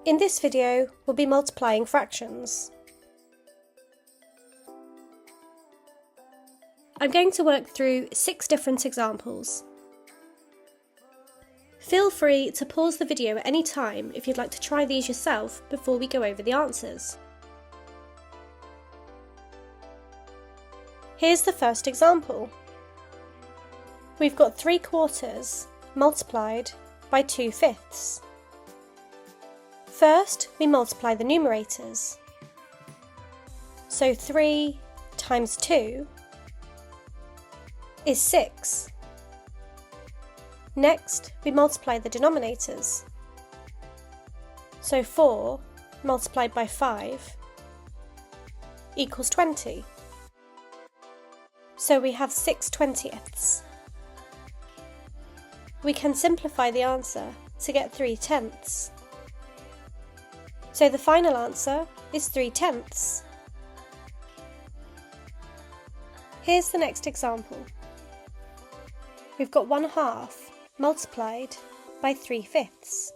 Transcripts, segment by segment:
In this video, we'll be multiplying fractions. I'm going to work through 6 different examples. Feel free to pause the video at any time if you'd like to try these yourself before we go over the answers. Here's the first example. We've got 3/4 multiplied by 2/5. First, we multiply the numerators. So 3 times 2 is 6. Next, we multiply the denominators. So 4 multiplied by 5 equals 20. So we have 6/20. We can simplify the answer to get 3/10. So the final answer is 3/10. Here's the next example. We've got 1/2 multiplied by 3/5.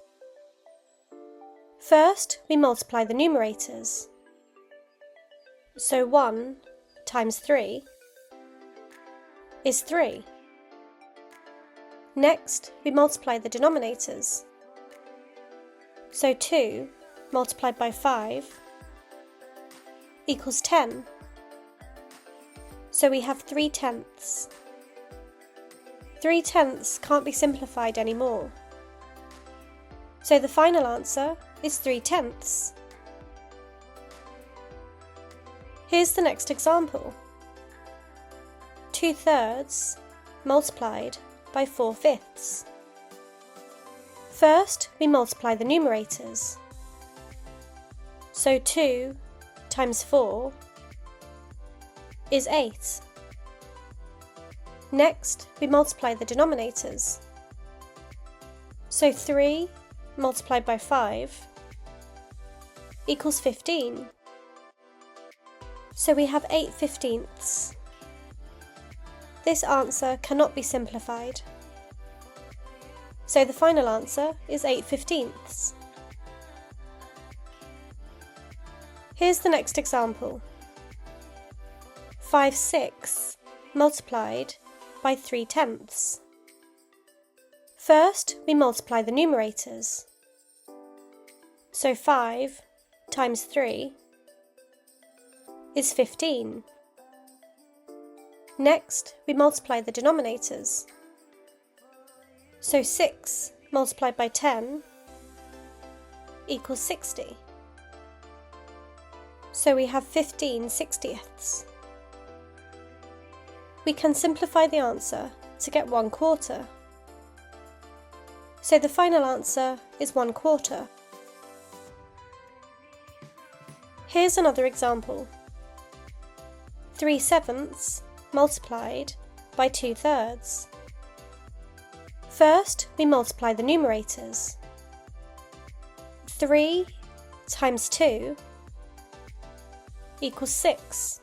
First, we multiply the numerators. So 1 times 3 is 3. Next, we multiply the denominators. So 2 multiplied by 5 equals 10. So we have 3/10. 3/10 can't be simplified anymore. So the final answer is 3/10. Here's the next example. 2/3 multiplied by 4/5. First, we multiply the numerators. So 2 times 4 is 8. Next, we multiply the denominators. So 3 multiplied by 5 equals 15. So we have 8/15. This answer cannot be simplified. So the final answer is 8/15. Here's the next example. 5/6 multiplied by 3/10. First, we multiply the numerators. So 5 times 3 is 15. Next, we multiply the denominators. So 6 multiplied by 10 equals 60. So we have 15/60. We can simplify the answer to get 1/4. So the final answer is 1/4. Here's another example. 3/7 multiplied by 2/3. First, we multiply the numerators. 3 times 2 equals 6.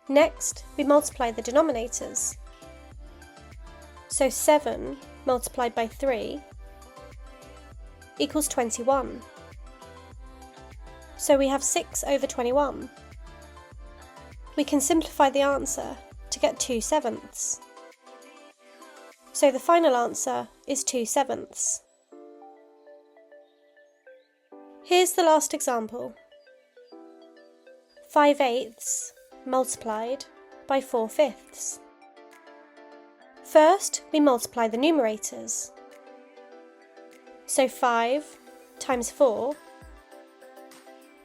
Next, we multiply the denominators. So 7 multiplied by 3 equals 21. So we have 6/21. We can simplify the answer to get 2/7. So the final answer is 2/7. Here's the last example. 5/8 multiplied by 4/5. First, we multiply the numerators. So 5 times 4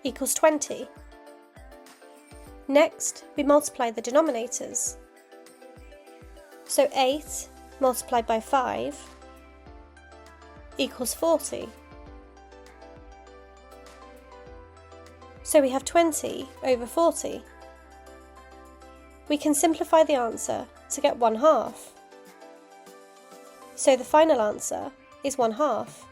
equals 20. Next, we multiply the denominators. So 8 multiplied by 5 equals 40. So we have 20/40. We can simplify the answer to get 1/2. So the final answer is 1/2.